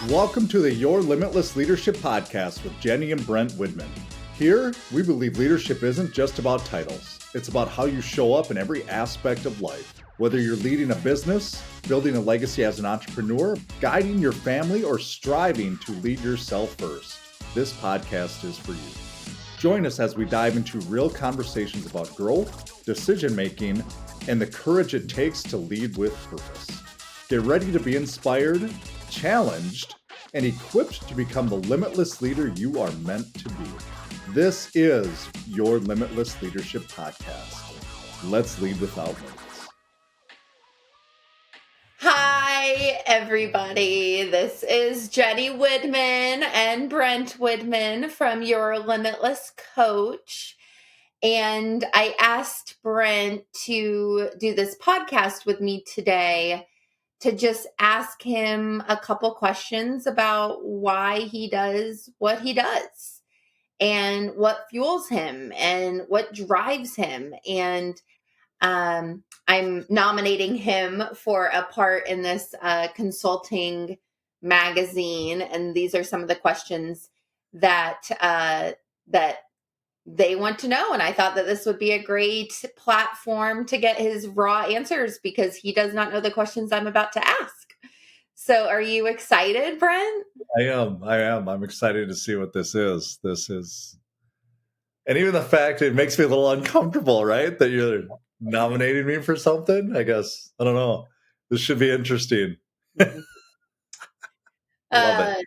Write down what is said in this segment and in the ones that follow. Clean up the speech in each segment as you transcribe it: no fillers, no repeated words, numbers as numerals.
Welcome to the Your Limitless Leadership Podcast with Jenny and Brent Widman. Here, we believe leadership isn't just about titles. It's about how you show up in every aspect of life. Whether you're leading a business, building a legacy as an entrepreneur, guiding your family, or striving to lead yourself first, this podcast is for you. Join us as we dive into real conversations about growth, decision-making, and the courage it takes to lead with purpose. Get ready to be inspired, challenged, and equipped to become the limitless leader you are meant to be. This is Your Limitless Leadership Podcast. Let's lead without limits. Hi, everybody. This is Jenny Widman and Brent Widman from Your Limitless Coach. And I asked Brent to do this podcast with me today to just ask him a couple questions about why he does what he does and what fuels him and what drives him. And I'm nominating him for a part in this consulting magazine. And these are some of the questions that they want to know. And I thought that this would be a great platform to get his raw answers because he does not know the questions I'm about to ask. So are you excited, Brent? I am. I'm excited to see what this is. And even the fact it makes me a little uncomfortable, right? That you're nominating me for something, I guess. I don't know. This should be interesting. Love it.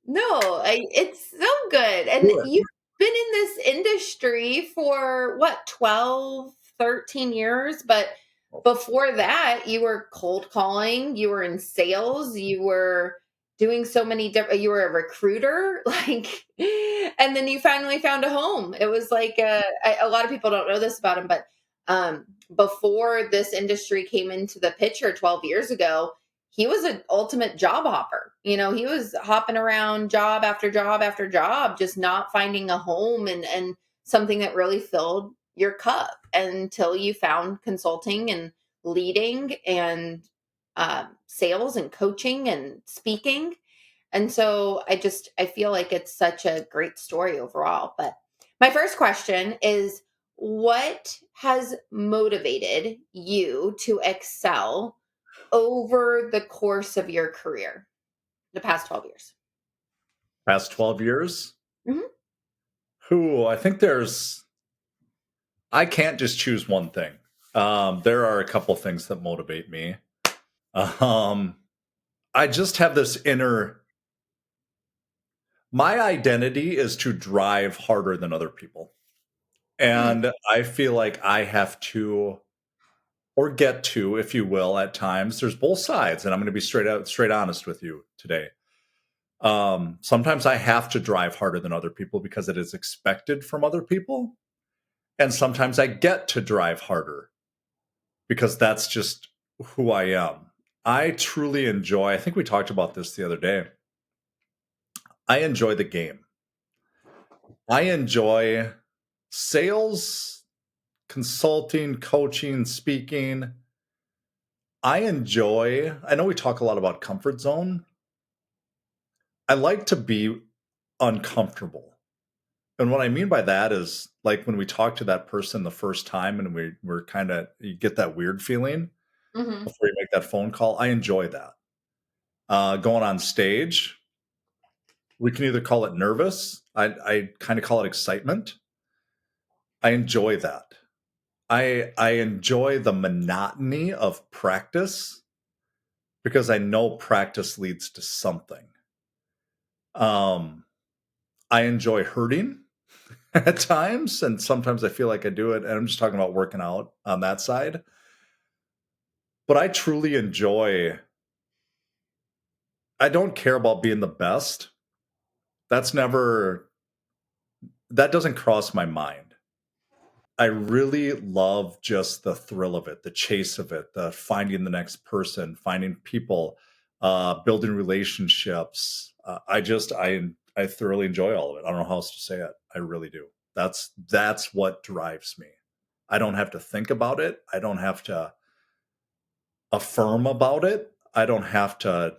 No, it's so good. And you've been in this industry for 12, 13 years, but before that you were cold calling, you were in sales, you were doing so many different, you were a recruiter, and then you finally found a home. It was like, a lot of people don't know this about him, but before this industry came into the picture 12 years ago, he was an ultimate job hopper. You know, he was hopping around job after job after job, just not finding a home and something that really filled your cup until you found consulting and leading and sales and coaching and speaking. And so I feel like it's such a great story overall. But my first question is, what has motivated you to excel over the course of your career, the past 12 years? Past 12 years? Mm-hmm. I think I can't just choose one thing. There are a couple things that motivate me. I just have this my identity is to drive harder than other people. And I feel like I have to, or get to, if you will, at times. There's both sides, and I'm going to be straight honest with you today. Sometimes I have to drive harder than other people because it is expected from other people. And sometimes I get to drive harder because that's just who I am. I truly enjoy, I think we talked about this the other day. I enjoy the game. I enjoy sales, consulting, coaching, speaking. I know we talk a lot about comfort zone. I like to be uncomfortable. And what I mean by that is, like, when we talk to that person the first time and we're kind of, you get that weird feeling before you make that phone call. I enjoy that. Going on stage, we can either call it nervous. I kind of call it excitement. I enjoy that. I enjoy the monotony of practice because I know practice leads to something. I enjoy hurting at times, and sometimes I feel like I do it, and I'm just talking about working out on that side. But I truly enjoy, I don't care about being the best. That doesn't cross my mind. I really love just the thrill of it, the chase of it, the finding the next person, finding people, building relationships. I thoroughly enjoy all of it. I don't know how else to say it. I really do. That's what drives me. I don't have to think about it. I don't have to affirm about it. I don't have to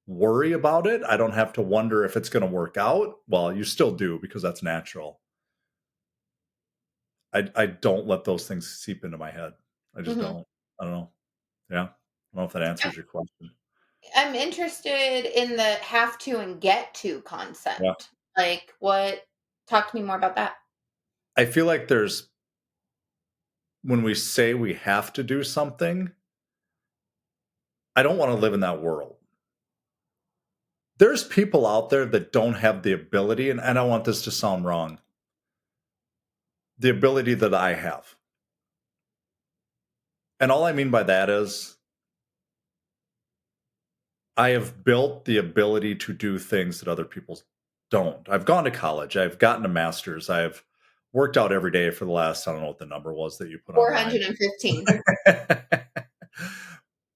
worry about it. I don't have to wonder if it's going to work out. Well, you still do because that's natural. I don't let those things seep into my head. I just Mhm. don't. I don't know. Yeah. I don't know if that answers your question. I'm interested in the have to and get to Yeah. concept. Like, talk to me more about that. I feel like when we say we have to do something, I don't want to live in that world. There's people out there that don't have the ability, and I don't want this to sound wrong, the ability that I have. And all I mean by that is I have built the ability to do things that other people don't. I've gone to college. I've gotten a master's. I've worked out every day for the last, I don't know what the number was that you put online. 415.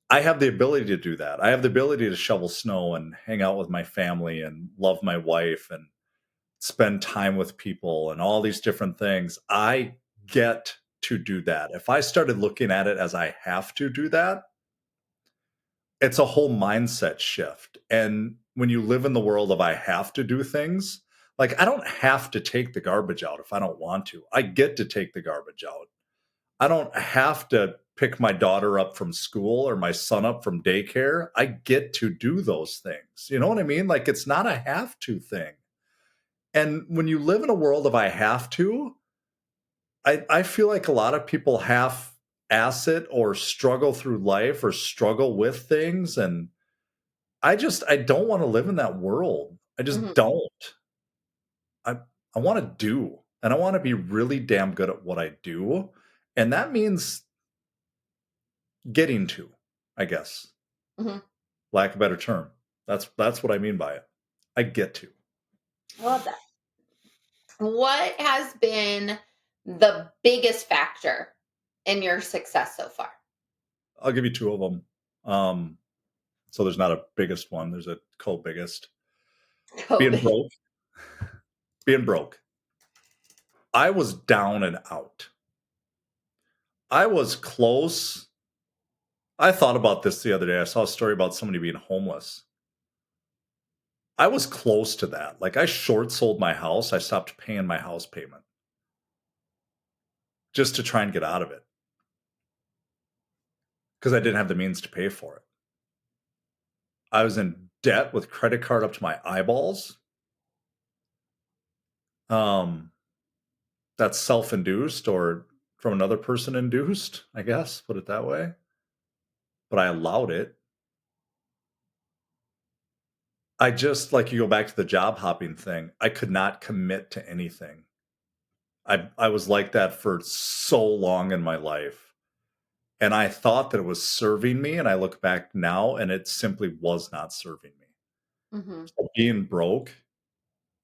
I have the ability to do that. I have the ability to shovel snow and hang out with my family and love my wife and spend time with people and all these different things. I get to do that. If I started looking at it as I have to do that, it's a whole mindset shift. And when you live in the world of I have to do things, like I don't have to take the garbage out if I don't want to. I get to take the garbage out. I don't have to pick my daughter up from school or my son up from daycare. I get to do those things. You know what I mean? Like it's not a have to thing. And when you live in a world of I have to, I feel like a lot of people half ass it or struggle through life or struggle with things. And I don't want to live in that world. I just Mhm, don't. I I want to do and I want to be really damn good at what I do. And that means getting to, I guess. mhm. Lack of a better term. That's what I mean by it. I get to. I love that. What has been the biggest factor in your success so far? I'll give you two of them. So there's not a biggest one. There's a co-biggest. Being COVID. broke. Being broke. I was down and out. I was close. I thought about this the other day. I saw a story about somebody being homeless. I was close to that. Like I short sold my house. I stopped paying my house payment just to try and get out of it because I didn't have the means to pay for it. I was in debt with credit card up to my eyeballs. Um, that's self-induced or from another person induced, I guess, put it that way. But I allowed it. I just like you go back to the job hopping thing. I could not commit to anything. I was like that for so long in my life. And I thought that it was serving me. And I look back now and it simply was not serving me. Mhm, So being broke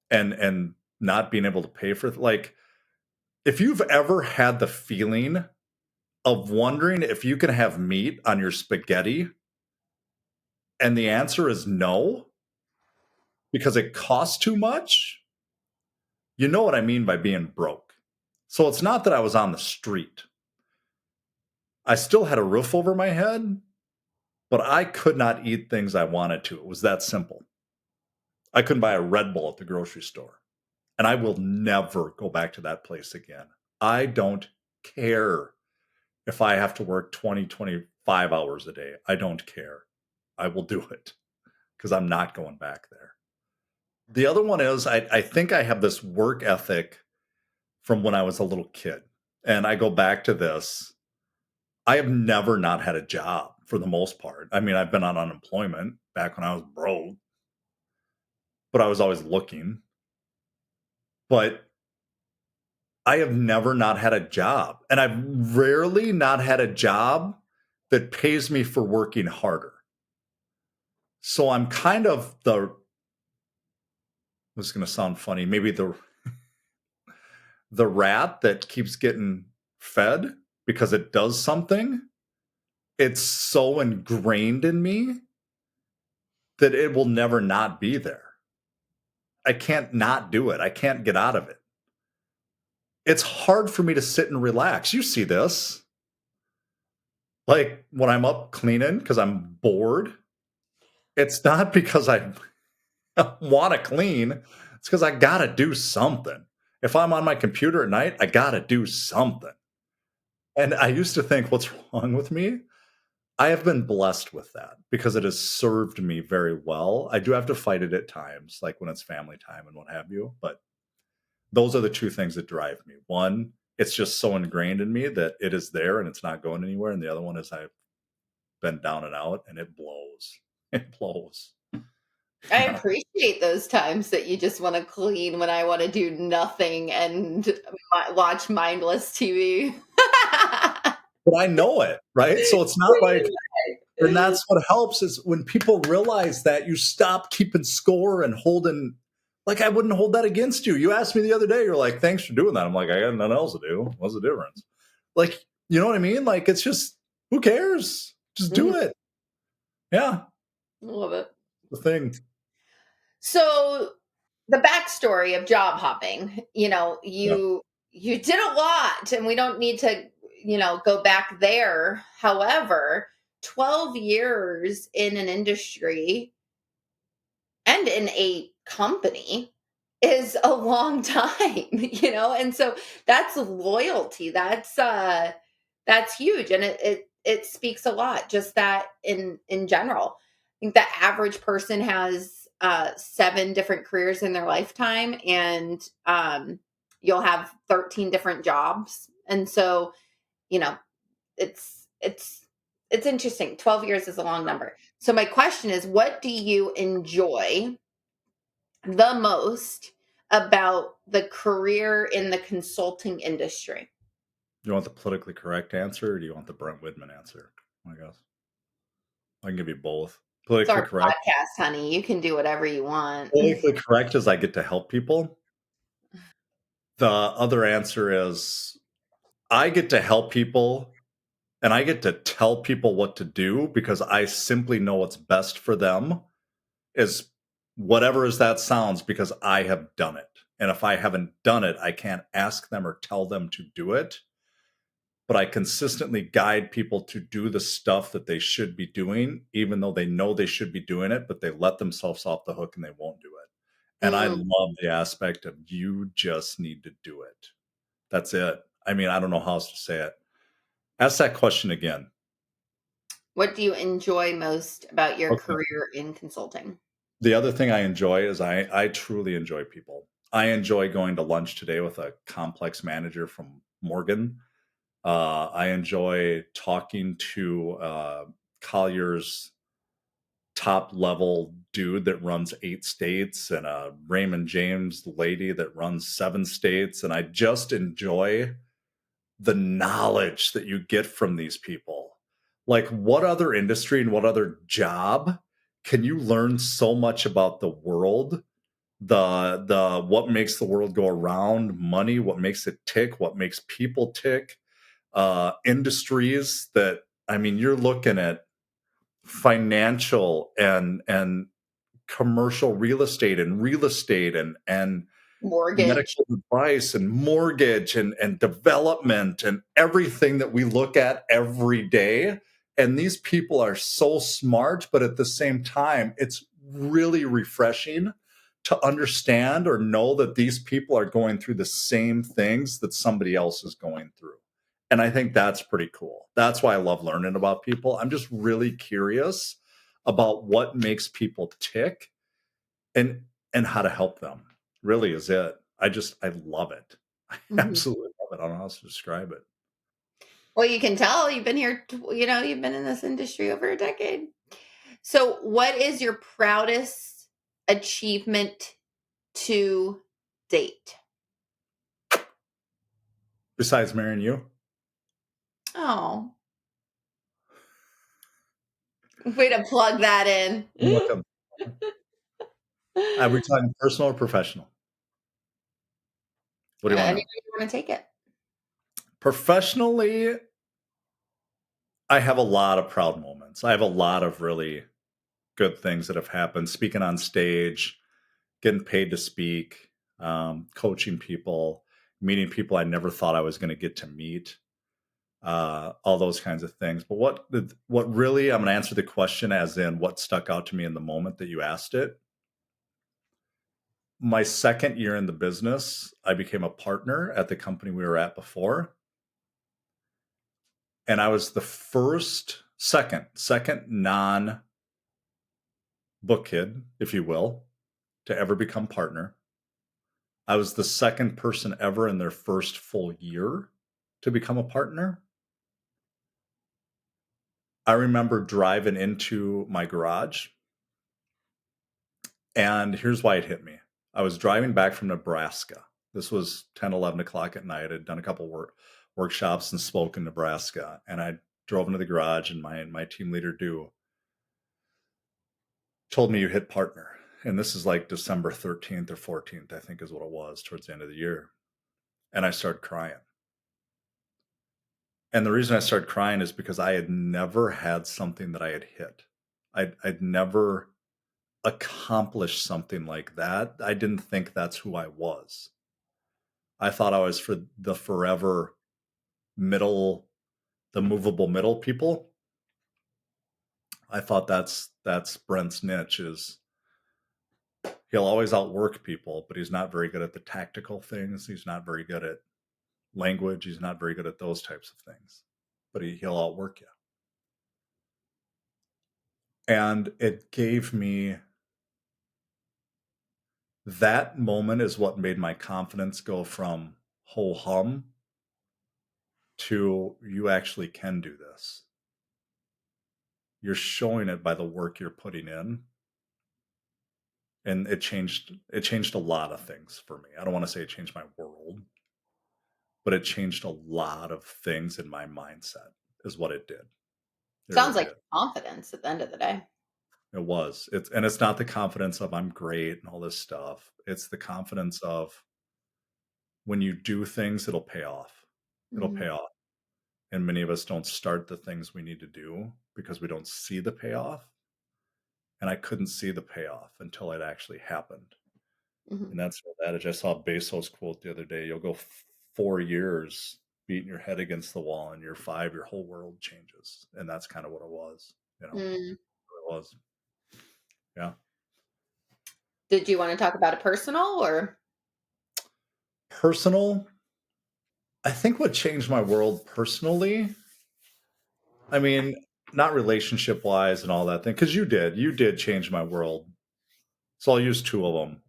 and not being able to pay for like if you've ever had the feeling of wondering if you can have meat on your spaghetti and the answer is no because it costs too much, you know what I mean by being broke. So it's not that I was on the street. I still had a roof over my head, but I could not eat things I wanted to. It was that simple. I couldn't buy a Red Bull at the grocery store. And I will never go back to that place again. I don't care if I have to work 20, 25 hours a day. I don't care. I will do it because I'm not going back there. The other one is I think I have this work ethic from when I was a little kid. And I go back to this. I have never not had a job for the most part. I mean, I've been on unemployment back when I was broke, but I was always looking. But I have never not had a job. And I've rarely not had a job that pays me for working harder. So I'm kind of this is going to sound funny, maybe the rat that keeps getting fed because it does something. It's so ingrained in me that it will never not be there. I can't not do it. I can't get out of it. It's hard for me to sit and relax. You see this. Like when I'm up cleaning because I'm bored, It's not because I want to clean. It's because I got to do something. If I'm on my computer at night, I got to do something. And I used to think, what's wrong with me? I have been blessed with that because it has served me very well. I do have to fight it at times, like when it's family time and what have you. But those are the two things that drive me. One, it's just so ingrained in me that it is there and it's not going anywhere. And the other one is I've been down and out and it blows. It blows. I Yeah. appreciate those times that you just want to clean when I want to do nothing and watch mindless TV. But I know it, right? So it's not like, and that's what helps is when people realize that you stop keeping score and holding, like I wouldn't hold that against you. You asked me the other day, you're like, thanks for doing that. I'm like, I got nothing else to do. What's the difference? Like, you know what I mean? Like, it's just, who cares? Just do it. Yeah. Love it. The thing. So the backstory of job hopping, Yeah. you did a lot, and we don't need to, go back there. However, 12 years in an industry and in a company is a long time, and so that's loyalty. That's huge, and it speaks a lot, just that in general. I think the average person has 7 different careers in their lifetime, and you'll have 13 different jobs, and so you know it's interesting. 12 years is a long number. So my question is, what do you enjoy the most about the career in the consulting industry? Do you want the politically correct answer or do you want the Brent Widman answer? I guess I can give you both. It's Politically our correct. podcast, honey. You can do whatever you want. Politically correct is I get to help people. The other answer is I get to help people and I get to tell people what to do because I simply know what's best for them is whatever as that sounds because I have done it. And if I haven't done it, I can't ask them or tell them to do it. But I consistently guide people to do the stuff that they should be doing, even though they know they should be doing it, but they let themselves off the hook and they won't do it. And I Mm, love the aspect of you just need to do it. That's it. I mean, I don't know how else to say it. Ask that question again. what do you enjoy most about your Okay. career in consulting? The other thing I enjoy is I truly enjoy people. I enjoy going to lunch today with a complex manager from Morgan. I enjoy talking to Collier's top level dude that runs 8 states and a Raymond James lady that runs 7 states. And I just enjoy the knowledge that you get from these people. Like, what other industry and what other job can you learn so much about the world? The what makes the world go around, money, what makes it tick, what makes people tick, industries that I mean, you're looking at financial and commercial real estate and Mortgage. medical advice and mortgage and development and everything that we look at every day. And these people are so smart, but at the same time, it's really refreshing to understand or know that these people are going through the same things that somebody else is going through. And I think that's pretty cool. That's why I love learning about people. I'm just really curious about what makes people tick and how to help them. Really is it. I love it. I Mhm. absolutely love it. I don't know how else to describe it. Well, you can tell you've been here, you've been in this industry over a decade. So, what is your proudest achievement to date? Besides marrying you, Oh, way to plug that in. you're welcome. Are we talking personal or professional? What do you want to Anybody know? want to take it? Professionally, I have a lot of proud moments. I have a lot of really good things that have happened. Speaking on stage, getting paid to speak, coaching people, meeting people I never thought I was going to get to meet. all those kinds of things. But what really, I'm going to answer the question as in what stuck out to me in the moment that you asked it. My second year in the business, I became a partner at the company we were at before. And I was the second non book kid, if you will, to ever become partner. I was the second person ever in their first full year to become a partner. I remember driving into my garage, and here's why it hit me. I was driving back from Nebraska. This was 10, 11 o'clock at night. I'd done a couple workshops and spoke in Nebraska, and I drove into the garage, and my team leader, told me you hit partner. And this is like December 13th or 14th, I think is what it was, towards the end of the year. And I started crying. And the reason I started crying is because I had never had something that I had hit. I'd never accomplished something like that. I didn't think that's who I was. I thought I was for the forever middle, the movable middle people. I thought that's Brent's niche, is he'll always outwork people, but he's not very good at the tactical things. He's not very good at language. He's not very good at those types of things, but he'll outwork you. And it gave me, that moment is what made my confidence go from ho hum to you actually can do this. You're showing it by the work you're putting in. And it changed a lot of things for me. I don't want to say it changed my world, but it changed a lot of things in my mindset is what it did. It Sounds really like did. confidence at the end of the day. It was. It's not the confidence of I'm great and all this stuff. It's the confidence of when you do things, it'll pay off. It'll pay Mhm. off. And many of us don't start the things we need to do because we don't see the payoff. And I couldn't see the payoff until it actually happened. Mhm. And that's what adage. I saw Bezos quote the other day. You'll go 4 years beating your head against the wall, and year 5, your whole world changes. And that's kind of what it was. It Mm. was. Yeah. Did you want to talk about a personal or? Personal. I think what changed my world personally, I mean, not relationship wise and all that thing, because you did change my world. So I'll use 2 of them.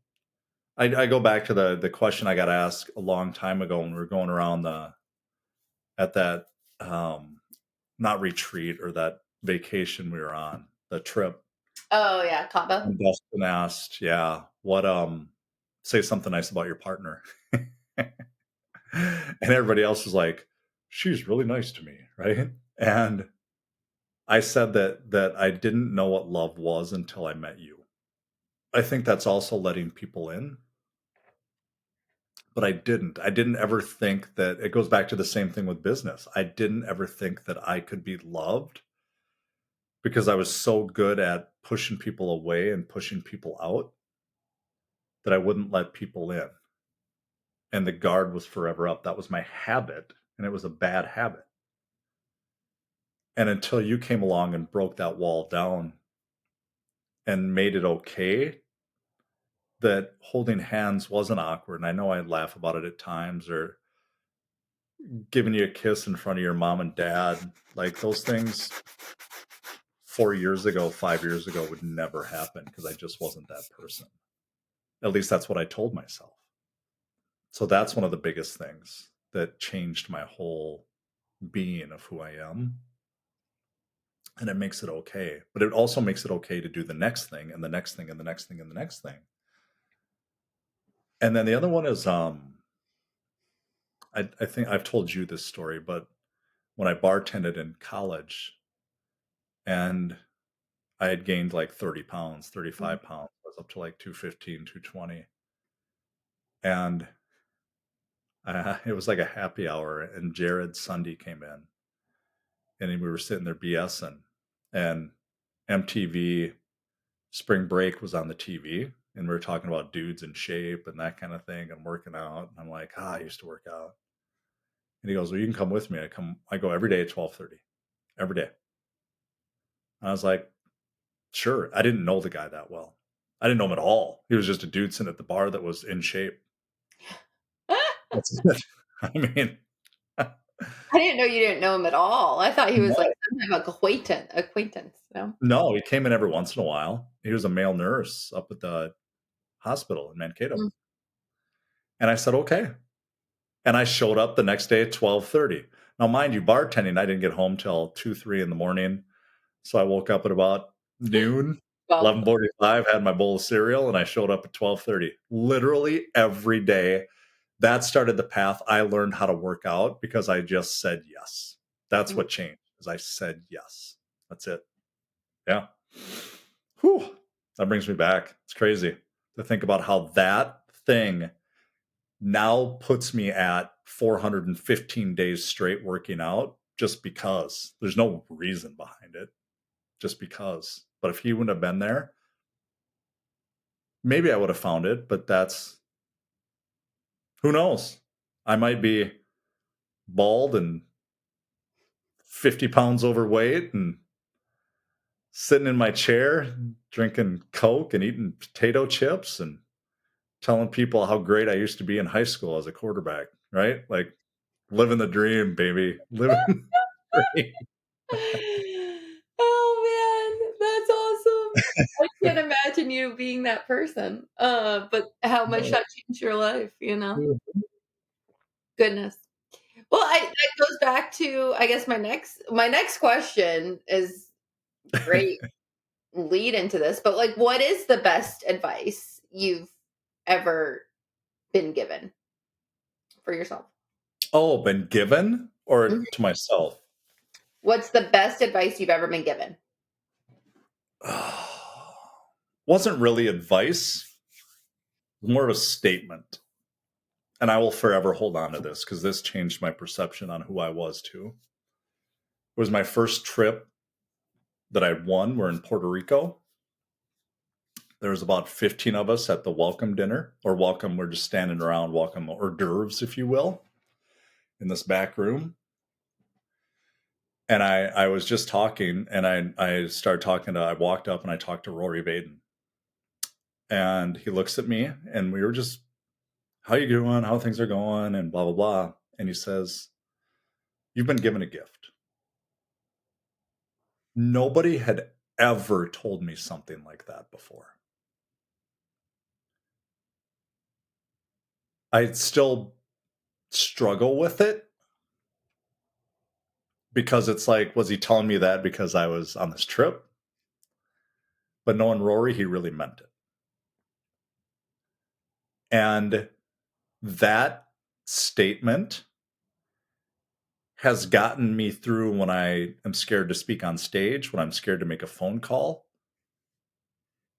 I go back to the question I got asked a long time ago when we were going around at that, not retreat, or that vacation we were on, the trip. Oh yeah, Cabo. And Dustin asked, yeah, what, say something nice about your partner. And everybody else was like, she's really nice to me, right? And I said that I didn't know what love was until I met you. I think that's also letting people in, but I didn't ever think that, it goes back to the same thing with business. I didn't ever think that I could be loved because I was so good at pushing people away and pushing people out that I wouldn't let people in. And the guard was forever up. That was my habit, and it was a bad habit. And until you came along and broke that wall down and made it okay that holding hands wasn't awkward. And I know I laugh about it at times, or giving you a kiss in front of your mom and dad, like those things 4 years ago, 5 years ago would never happen because I just wasn't that person. At least that's what I told myself. So that's one of the biggest things that changed my whole being of who I am. And it makes it okay. But it also makes it okay to do the next thing and the next thing and the next thing and the next thing. And then the other one is I think I've told you this story, but when I bartended in college and I had gained like 30 pounds, 35 pounds, I was up to like 215, 220. And it was like a happy hour, and Jared Sunday came in, and we were sitting there BSing, and MTV Spring Break was on the TV, and we were talking about dudes in shape and that kind of thing and working out. And I'm like, I used to work out. And he goes, well, you can come with me. I go every day at 12:30, every day. And I was like, sure. I didn't know the guy that well. I didn't know him at all. He was just a dude sitting at the bar that was in shape. That's it. I mean, I didn't know you didn't know him at all. I thought he was like some kind of acquaintance, no? no, he came in every once in a while. He was a male nurse up at the hospital in Mankato. Mm. And I said, okay. And I showed up the next day at 12:30. Now, mind you, bartending, I didn't get home till 2, 3 in the morning. So I woke up at about noon, Well, 11:45, had my bowl of cereal, and I showed up at 12:30. Literally every day. That started the path. I learned how to work out because I just said yes. That's mm, what changed, is I said yes. That's it. Yeah. Whew. That brings me back. It's crazy to think about how that thing now puts me at 415 days straight working out just because. There's no reason behind it, just because. But if he wouldn't have been there, maybe I would have found it, but that's who knows? I might be bald and 50 pounds overweight and sitting in my chair drinking Coke and eating potato chips and telling people how great I used to be in high school as a quarterback, right? Like living the dream, baby. Living the dream. Oh, man, that's awesome. I can't imagine you being that person, but how much that changed your life, you know? Goodness. Well, that goes back to, I guess, my next question is great lead into this, but, like, what is the best advice you've ever been given for yourself? Oh, been given or Mhm. to myself? What's the best advice you've ever been given? Wasn't really advice, more of a statement. And I will forever hold on to this because this changed my perception on who I was too. It was my first trip that I'd won. We're in Puerto Rico. There was about 15 of us at the welcome dinner, or welcome, we're just standing around, welcome hors d'oeuvres, if you will, in this back room. And I was just talking, and I started talking to, I walked up and I talked to Rory Vaden. And he looks at me, and we were just, how you doing? How things are going? And blah, blah, blah. And he says, you've been given a gift. Nobody had ever told me something like that before. I still struggle with it because it's like, was he telling me that because I was on this trip? But knowing Rory, he really meant it. And that statement has gotten me through when I am scared to speak on stage, when I'm scared to make a phone call,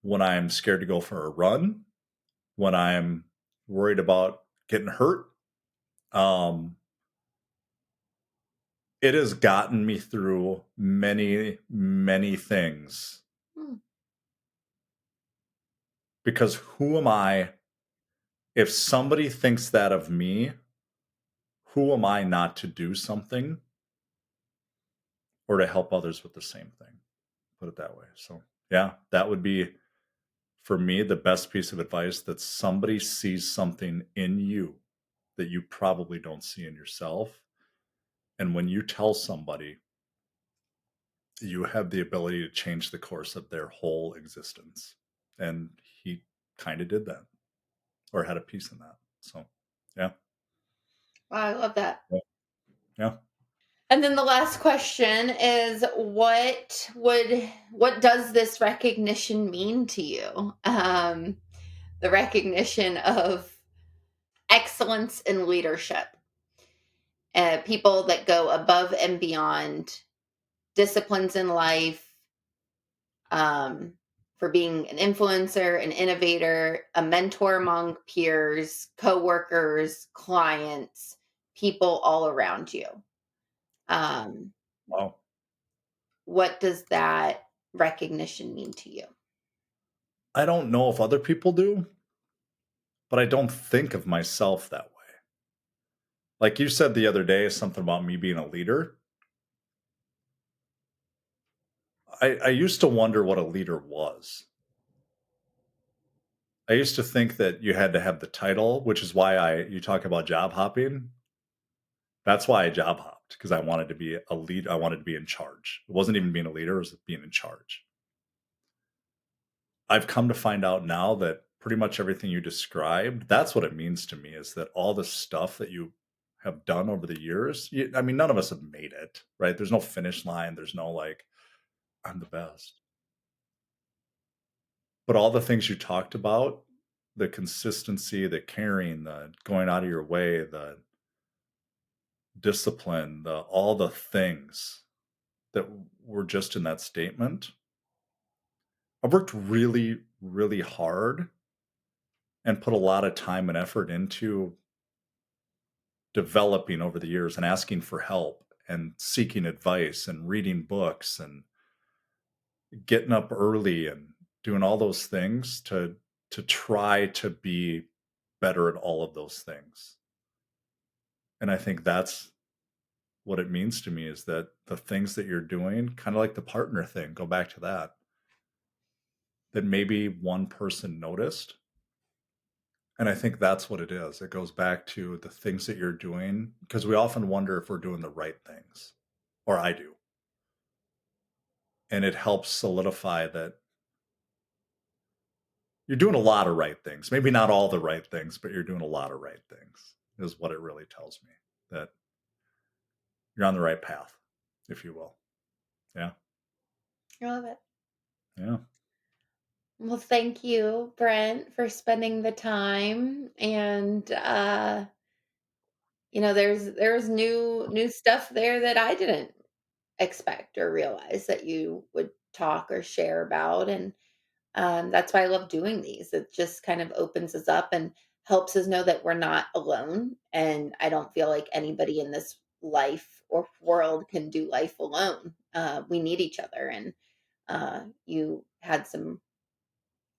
when I'm scared to go for a run, when I'm worried about getting hurt. Um, it has gotten me through many, many things Hmm. because who am I? If somebody thinks that of me, who am I not to do something or to help others with the same thing? Put it that way. So, yeah, that would be for me the best piece of advice, that somebody sees something in you that you probably don't see in yourself. And when you tell somebody, you have the ability to change the course of their whole existence. And he kind of did that, or had a piece in that. So, yeah. Wow, I love that. Yeah. Yeah. And then the last question is, what does this recognition mean to you? The recognition of excellence in leadership, people that go above and beyond disciplines in life, um, for being an influencer, an innovator, a mentor among peers, coworkers, clients, people all around you. Um, Wow. what does that recognition mean to you? I don't know if other people do, but I don't think of myself that way. Like you said the other day, something about me being a leader. I used to wonder what a leader was. I used to think that you had to have the title, which is why you talk about job hopping. That's why I job hopped, because I wanted to be a lead. I wanted to be in charge. It wasn't even being a leader, it was being in charge. I've come to find out now that pretty much everything you described, that's what it means to me, is that all the stuff that you have done over the years, I mean, none of us have made it, right? There's no finish line. There's no like, I'm the best. But all the things you talked about, the consistency, the caring, the going out of your way, the discipline, all the things that were just in that statement. I've worked really, really hard and put a lot of time and effort into developing over the years and asking for help and seeking advice and reading books and getting up early and doing all those things to try to be better at all of those things. And I think that's what it means to me, is that the things that you're doing, kind of like the partner thing, go back to that maybe one person noticed. And I think that's what it is. It goes back to the things that you're doing, because we often wonder if we're doing the right things, or I do. And it helps solidify that you're doing a lot of right things. Maybe not all the right things, but you're doing a lot of right things, is what it really tells me, that you're on the right path, if you will. Yeah. I love it. Yeah. Well, thank you, Brent, for spending the time. And there's new stuff there that I didn't expect or realize that you would talk or share about. And that's why I love doing these. It just kind of opens us up and helps us know that we're not alone. And I don't feel like anybody in this life or world can do life alone. We need each other. And you had some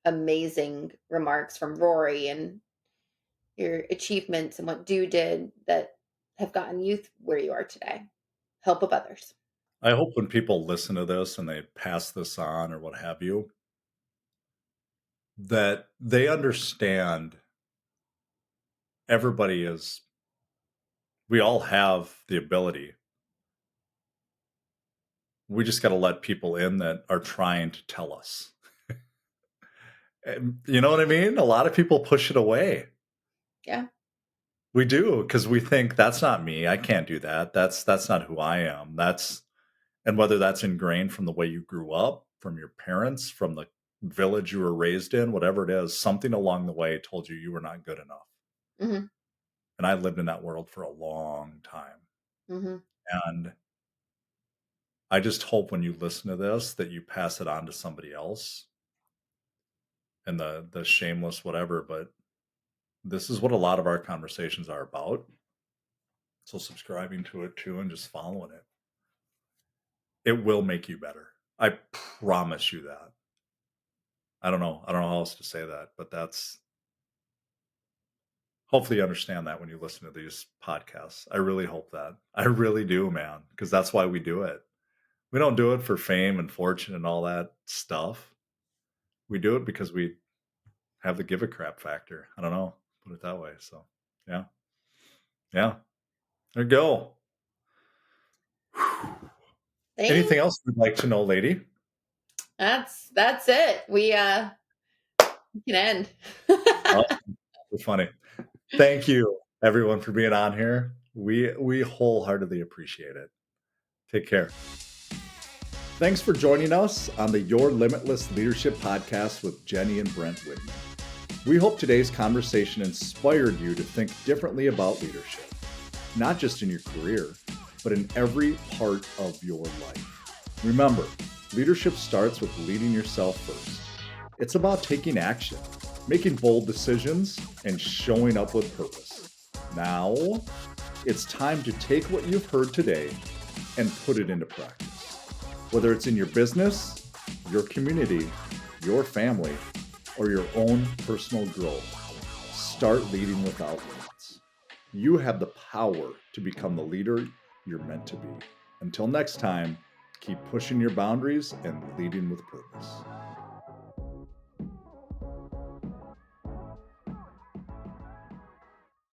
amazing remarks from Rory and your achievements and what you did that have gotten you where you are today. Help of others. I hope when people listen to this and they pass this on or what have you, that they understand we all have the ability. We just got to let people in that are trying to tell us. You know what I mean? A lot of people push it away. Yeah. We do, because we think that's not me. I can't do that. That's not who I am. And whether that's ingrained from the way you grew up, from your parents, from the village you were raised in, whatever it is, something along the way told you you were not good enough. Mm-hmm. And I lived in that world for a long time. Mm-hmm. And I just hope when you listen to this that you pass it on to somebody else, and the shameless whatever, but this is what a lot of our conversations are about. So subscribing to it too and just following it. It will make you better. I promise you that. I don't know how else to say that, but hopefully you understand that when you listen to these podcasts. I really hope that. I really do, man, because that's why we do it. We don't do it for fame and fortune and all that stuff. We do it because we have the give a crap factor. I don't know, put it that way. So, yeah. Yeah. There you go. Thanks. Anything else you'd like to know, lady? That's it. We can end. Oh, funny. Thank you, everyone, for being on here. We wholeheartedly appreciate it. Take care. Thanks for joining us on the Your Limitless Leadership Podcast with Jenny and Brent Widman. We hope today's conversation inspired you to think differently about leadership, not just in your career, but in every part of your life. Remember, leadership starts with leading yourself first. It's about taking action, making bold decisions, and showing up with purpose. Now, it's time to take what you've heard today and put it into practice. Whether it's in your business, your community, your family, or your own personal growth, start leading without limits. You have the power to become the leader you're meant to be. Until next time, keep pushing your boundaries and leading with purpose.